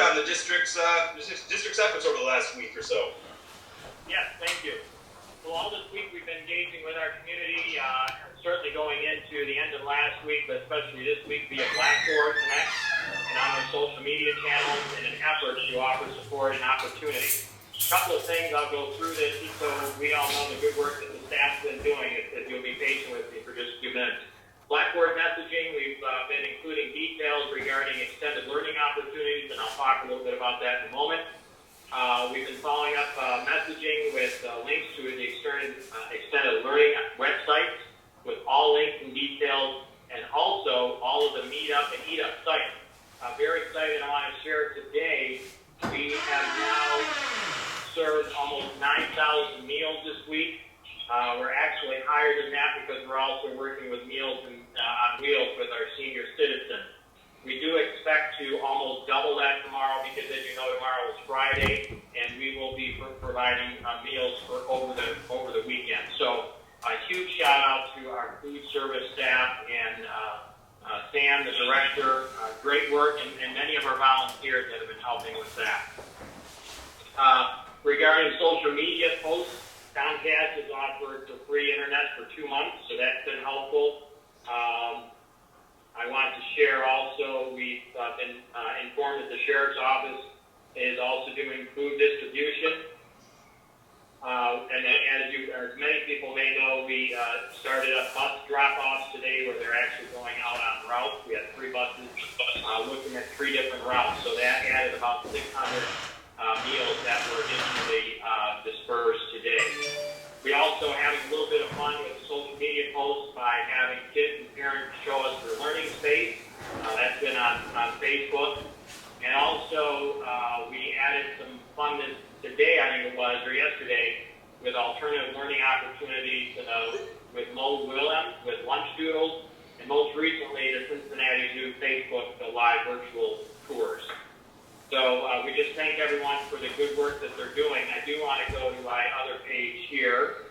on the district's efforts over the last week or so. Yes, thank you. Well, all this week we've been engaging with our community, certainly going into the end of last week, but especially this week via Blackboard Connect and on our social media channels in an effort to offer support and opportunity. A couple of things, I'll go through this just so we all know the good work that the staff's been doing, if you'll be patient with me for just a few minutes. Blackboard messaging, we've been including details regarding extended learning opportunities, and I'll talk a little bit about that in a moment. We've been following up messaging with links to the extended learning websites with all links and details, and also all of the Meetup and EatUp sites. Very excited, I want to share today, we have now served almost 9,000 meals this week. We're actually higher than that because we're also working with Meals on Wheels with our senior citizens. We do expect to almost double that tomorrow because, as you know, tomorrow is Friday, and we will be providing meals for over the weekend. So a huge shout out to our food service staff and Sam, the director. Great work, and many of our volunteers that have been helping with that. Regarding social media posts, Comcast has offered the free internet for 2 months, so that's been helpful. I want to share also, we've been informed that the Sheriff's Office is also doing food distribution. And as many people may know, we started up bus drop-offs today where they're actually going out on routes. We had 3 buses looking at 3 different routes, so that added about 600 meals that were additionally dispersed today. We also having a little bit of fun with social media posts by having kids and parents show us their learning space. That's been on Facebook. And also, we added some fun today, I think it was, or yesterday, with alternative learning opportunities with Mo Willem, with Lunch Doodles, and most recently, the Cincinnati Zoo Facebook, the live virtual tours. So we just thank everyone for the good work that they're doing. I do want to go to my other page here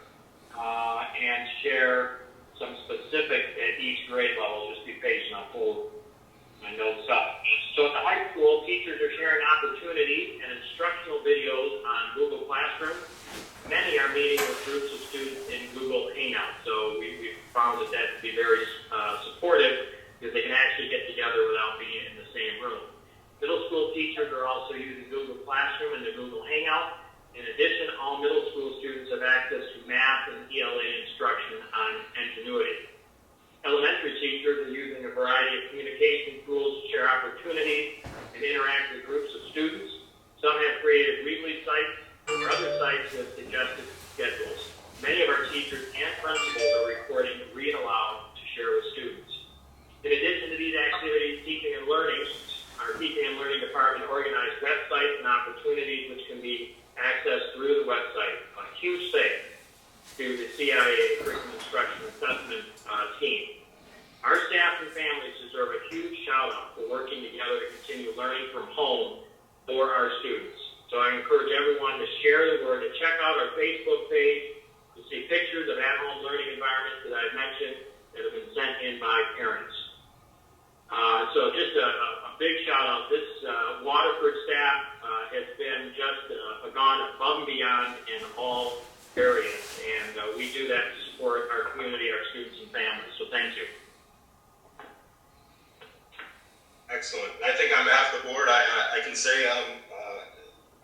and share some specifics at each grade level. Just be patient. I'll pull my notes up. So at the high school, teachers are sharing opportunities and instructional videos on Google Classroom. Many are meeting with groups of students in Google Hangouts. So we've found that to be very supportive because they can actually get together without being in the same room. Middle school teachers are also using Google Classroom and the Google Hangout. In addition, all middle school students have access to math and ELA instruction on Ingenuity. Elementary teachers are using a variety of communication tools to share opportunities and interact with groups of students. Some have created Readly sites or other sites with suggested schedules. Many of our teachers and principals are recording Read Aloud to share with students. In addition to these activities, teaching and learning, our Teaching and Learning Department organized websites and opportunities which can be accessed through the website. A huge thanks to the CIA, Curriculum Instruction Assessment team. Our staff and families deserve a huge shout out for working together to continue learning from home for our students. So I encourage everyone to share the word, to check out our Facebook page, to see pictures of at-home learning environments that I've mentioned that have been sent in by parents. So just a big shout out. This Waterford staff has been just gone above and beyond in all areas, and we do that to support our community, our students, and families. So thank you. Excellent. I think on behalf of the board, I can say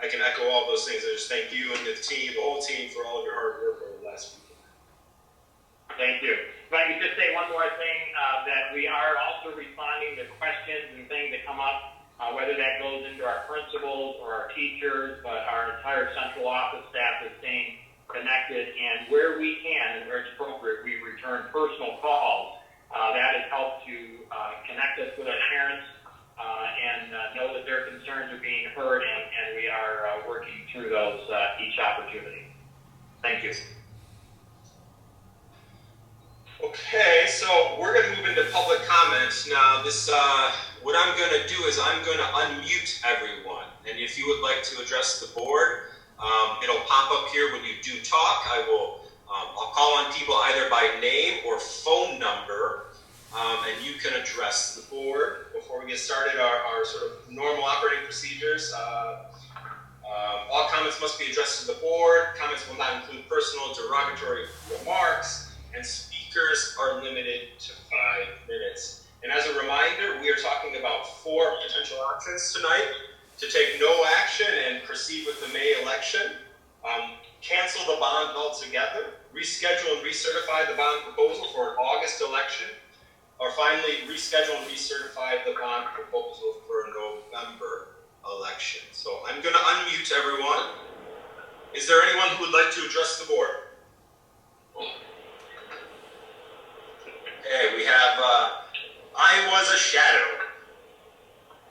I can echo all those things. I just thank you and the team, the whole team, for all of your hard work over the last week. Thank you. If I could just say one more thing, that we are also responding to questions and things that come up, whether that goes into our principals or our teachers, but our entire central office staff is staying connected, and where we can and where it's appropriate, we return personal calls. That has helped to connect us with our parents and know that their concerns are being heard, and we are working through those each opportunity. Thank you. Okay, so we're going to move into public comments. Now, this, what I'm going to do is I'm going to unmute everyone. And if you would like to address the board, it'll pop up here when you do talk. I'll call on people either by name or phone number, and you can address the board before we we get started, our sort of normal operating procedures. All comments must be addressed to the board. Comments will not include personal derogatory remarks, and speakers are limited to 5 minutes. And as a reminder, we are talking about 4 potential options tonight: to take no action and proceed with the May election, cancel the bond altogether, reschedule and recertify the bond proposal for an August election, or finally reschedule and recertify the bond proposal for a November election. So I'm going to unmute everyone. Is there anyone who would like to address the board? Okay, we have I was a shadow.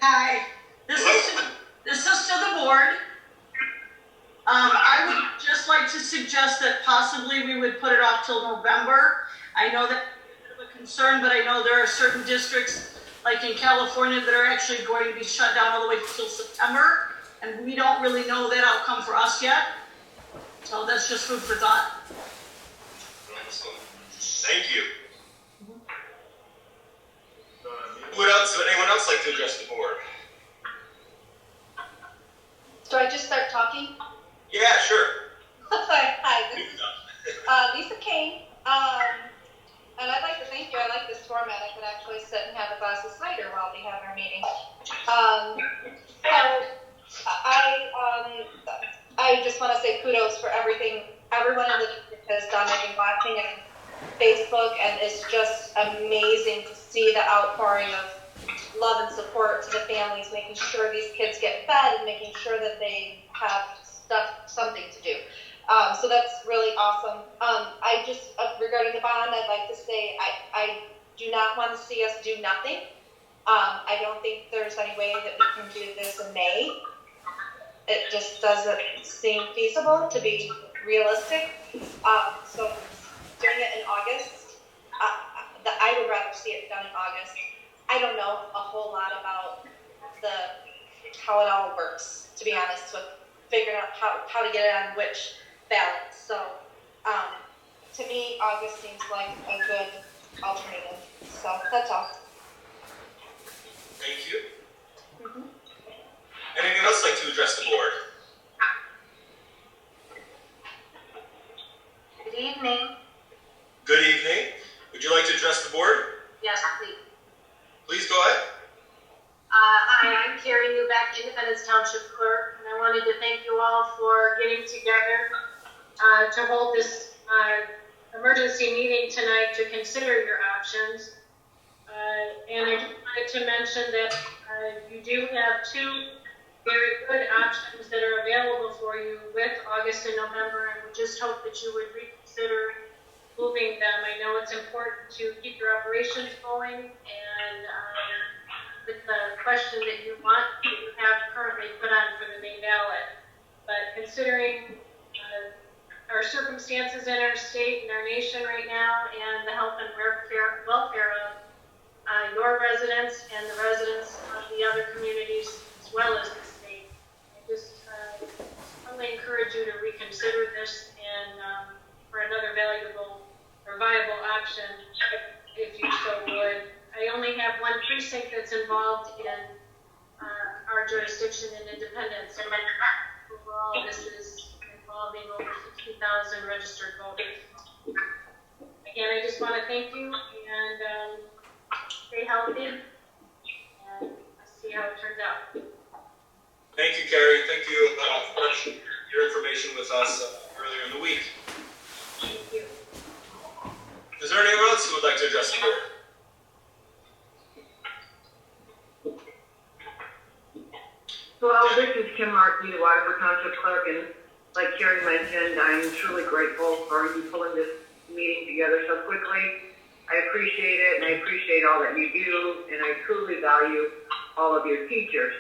Hi, this is to the board. I would just like to suggest that possibly we would put it off till November. I know that's a bit of a concern, but I know there are certain districts, like in California, that are actually going to be shut down all the way till September, and we don't really know that outcome for us yet. So that's just food for thought. Thank you. Would anyone else like to address the board? Do I just start talking? Yeah, sure. Hi, this is Lisa Kane. And I'd like to thank you. I like this format. I could actually sit and have a glass of cider while we have our meeting. I just want to say kudos for everything everyone in the district has done. I've been watching on Facebook, and it's just amazing to see the outpouring of love and support to the families, making sure these kids get fed and making sure that they have something to do. So that's really awesome. I just, regarding the bond, I'd like to say I do not want to see us do nothing. I don't think there's any way that we can do this in May. It just doesn't seem feasible to be realistic. So doing it in August, I would rather see it done in August. I don't know a whole lot about how it all works, to be honest, with figuring out how to get it on which ballot. So to me, August seems like a good alternative. So that's all. Thank you. Anyone else like to address the board? Good evening. Good evening. Would you like to address the board? Yes, please. Please go ahead. Hi, I'm Carrie Newbeck, Independence Township Clerk, and I wanted to thank you all for getting together to hold this emergency meeting tonight to consider your options. And I just wanted to mention that you do have 2 very good options that are available for you with August and November, and we just hope that you would reconsider moving them. I know it's important to keep your operations going, and with the question that you have currently put on for the May ballot. But considering our circumstances in our state and our nation right now, and the health and welfare of your residents and the residents of the other communities as well as the state, I just strongly encourage you to reconsider this and for another viable option, if you so would. I only have 1 precinct that's involved in our jurisdiction in Independence, and overall this is involving over 60,000 registered voters. Again, I just want to thank you, and stay healthy, and see how it turns out. Thank you, Carrie. Thank you for sharing your information with us earlier in the week. Thank you. Is there anyone else who would like to address the board? Well, this is Kim Markey, the Waterford Township Clerk, and like Carrie mentioned, I'm truly grateful for you pulling this meeting together so quickly. I appreciate it, and I appreciate all that you do, and I truly value all of your teachers.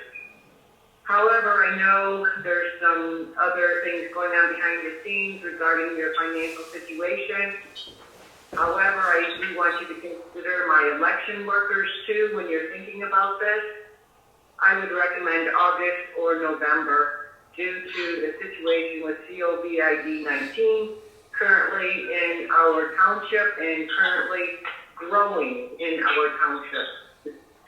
However, I know there's some other things going on behind the scenes regarding your financial situation. However, I do want you to consider my election workers too when you're thinking about this. I would recommend August or November due to the situation with COVID-19 currently in our township and currently growing in our township.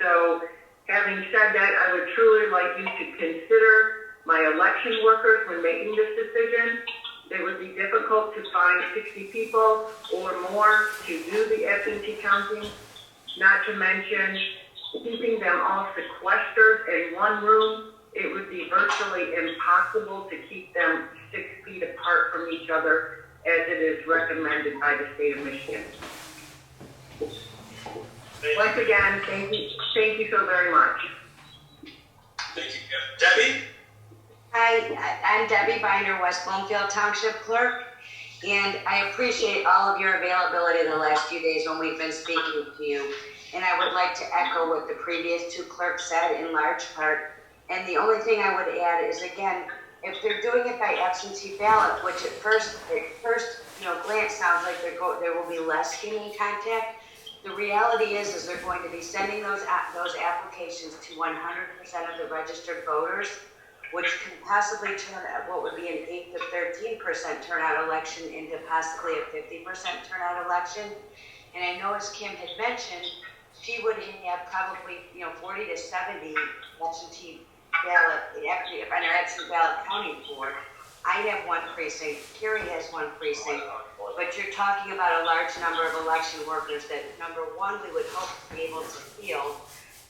So Having said that, I would truly like you to consider my election workers when making this decision. It would be difficult to find 60 people or more to do the absentee counting, not to mention keeping them all sequestered in one room. It would be virtually impossible to keep them 6 feet apart from each other as it is recommended by the state of Michigan. Once again, thank you so very much. Thank you. Debbie? Hi, I'm Debbie Binder, West Bloomfield Township Clerk, and I appreciate all of your availability the last few days when we've been speaking to you. And I would like to echo what the previous two clerks said in large part. And the only thing I would add is, again, if they're doing it by absentee ballot, which at first glance sounds like there will be less human contact. The reality is they're going to be sending those applications to 100% of the registered voters, which can possibly turn what would be an 8 to 13% turnout election into possibly a 50% turnout election. And I know, as Kim had mentioned, she would have probably 40 to 70 absentee ballot on our absentee ballot counting board. I have one precinct, Carrie has one precinct, but you're talking about a large number of election workers that, number one, we would hope to be able to field,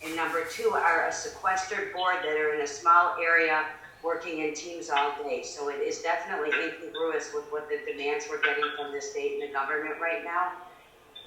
and number two, are a sequestered board that are in a small area working in teams all day. So it is definitely incongruous with what the demands we're getting from the state and the government right now.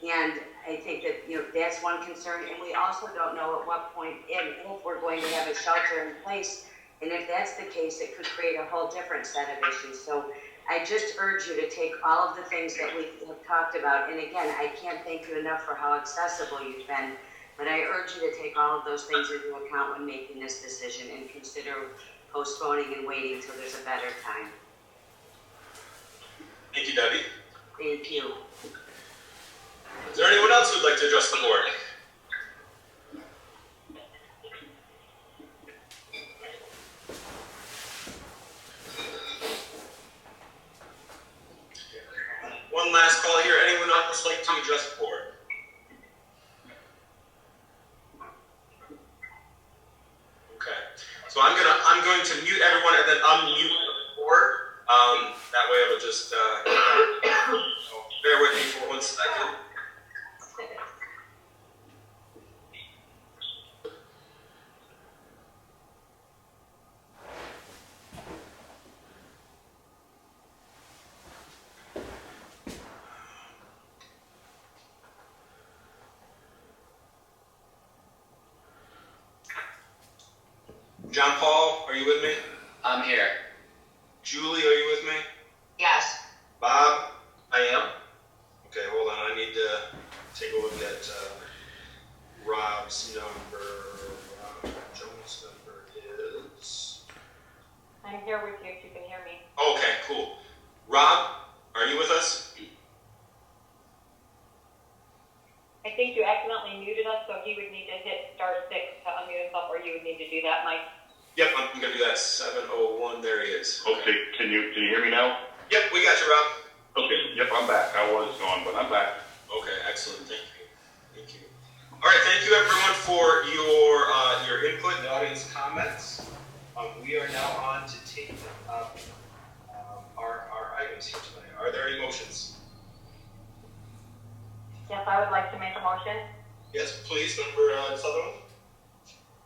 And I think that, that's one concern. And we also don't know at what point, if we're going to have a shelter in place. And if that's the case, it could create a whole different set of issues. So I just urge you to take all of the things that we have talked about. And again, I can't thank you enough for how accessible you've been. But I urge you to take all of those things into account when making this decision and consider postponing and waiting until there's a better time. Thank you, Debbie. Thank you. Is there anyone else who'd like to address the board? One last call here. Anyone else like to address the board? Okay. So I'm going to mute everyone and then unmute the board. That way it'll just bear with me for 1 second. John Paul, are you with me? I'm here. Julie, are you with me? Yes. Bob? I am. Okay, hold on. I need to take a look at Rob's number. Rob Jones' number is... I'm here with you if you can hear me. Okay, cool. Rob, are you with us? I think you accidentally muted us, so he would need to hit *6 to unmute himself, or you would need to do that, Mike. Yep, I'm going to do that. 701, there he is. Okay, can you hear me now? Yep, we got you, Rob. Okay, yep, I'm back. I was gone, but I'm back. Okay, excellent. Thank you. Thank you. All right, thank you everyone for your input and audience comments. We are now on to take up our items here tonight. Are there any motions? Yes, I would like to make a motion. Yes, please, Member Sutherland.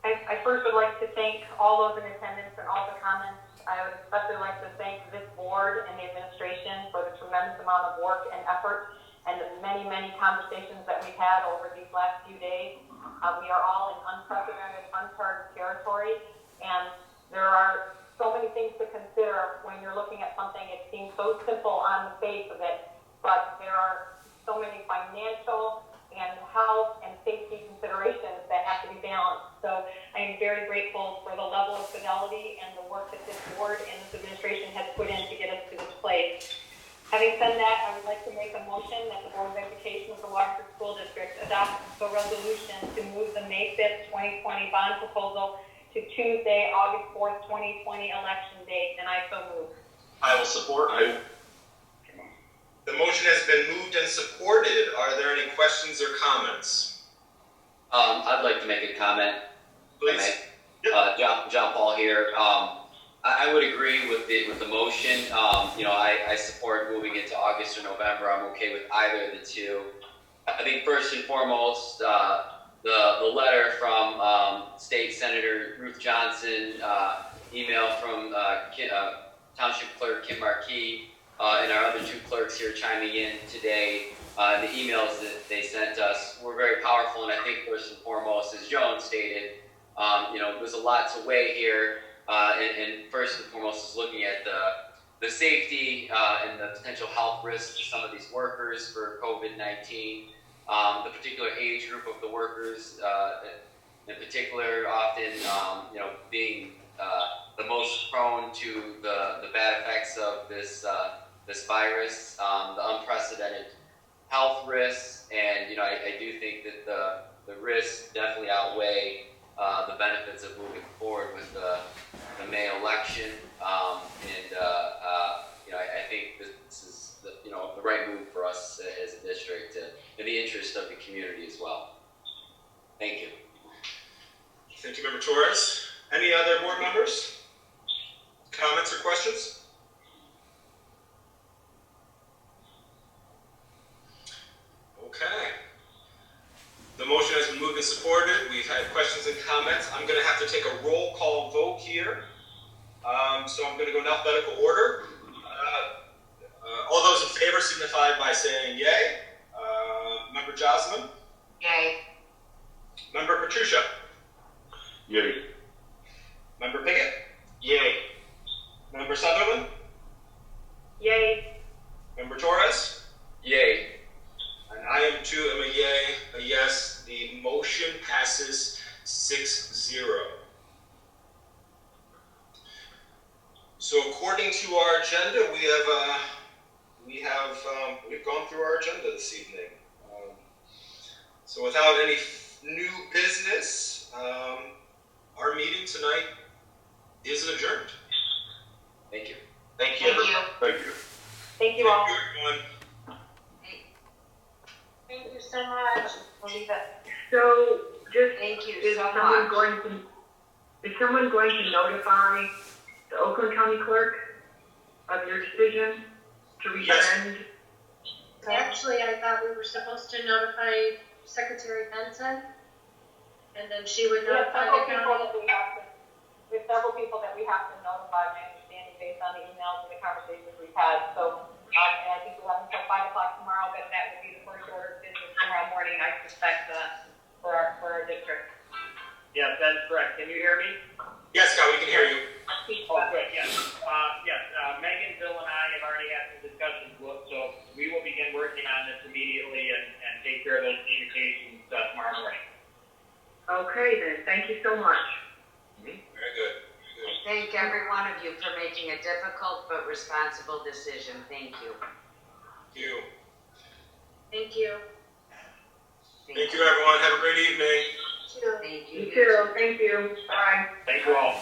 I first would like to thank all those in attendance and all the comments. I would especially like to thank this board and the administration for the tremendous amount of work and effort and the many, many conversations that we've had over these last few days. We are all in unprecedented, uncharted territory, and there are so many things to consider when you're looking at something. It seems so simple on the face of it, but there are so many financial and health and safety considerations that have to be balanced. So I am very grateful for the level of fidelity and the work that this board and this administration has put in to get us to this place. Having said that, I would like to make a motion that the Board of Education of the Waterford School District adopt the resolution to move the May 5th, 2020 bond proposal to Tuesday, August 4th, 2020 election date, and I so move. I will support. The motion has been moved and supported. Are there any questions or comments? I'd like to make a comment. Please. John Paul here. I would agree with the motion. I support moving into August or November. I'm okay with either of the two. I think first and foremost, the letter from State Senator Ruth Johnson, email from Township Clerk Kim Markey, and our other two clerks here chiming in today. The emails that they sent us were very powerful, and I think first and foremost, as Joan stated, there's a lot to weigh here, and first and foremost is looking at the safety and the potential health risks to some of these workers for COVID-19, the particular age group of the workers, in particular, often being the most prone to the bad effects of this virus, the unprecedented health risks, and I do think that the risks definitely outweigh the benefits of moving forward with the May election, I think this is the right move for us as a district, in the interest of the community as well. Thank you. Thank you, Member Torres. Any other board members? Comments or questions? Okay. The motion has been moved and supported. We've had questions and comments. I'm going to have to take a roll call vote here. So I'm going to go in alphabetical order. All those in favor signify by saying yay. Member Jasmine? Yay. Member Patricia? Yay. Member Pickett? Yay. Member Sutherland? Yay. Member Torres? Yay. And I am too, am a yay, a yes. The motion passes 6-0. So according to our agenda, we've gone through our agenda this evening. So without any new business, our meeting tonight is adjourned. Thank you. Thank you. Thank you. Thank you. Thank you all. Thank you, everyone. Thank you so much. We'll leave it. So, just, Thank you is so someone much. going to notify the Oakland County Clerk of your decision to rescind? Actually, I thought we were supposed to notify Secretary Benson, and then she would We have notify several the people county. that we have to notify, my understanding, based on the emails and the conversations we've had. So, and I think we have until 5 o'clock tomorrow, but that will be the first order of business tomorrow morning, I suspect, for our district. Yes, that's correct. Can you hear me? Yes, Scott, we can hear you. Oh, good, yes. Megan, Bill, and I have already had some discussions, so we will begin working on this immediately and take care of those communications tomorrow morning. Okay then, thank you so much. Very good. I thank every one of you for making a difficult but responsible decision. Thank you. Thank you. Thank you. Thank you, everyone. Have a great evening. Thank you. You too, thank you, bye. Thank you all.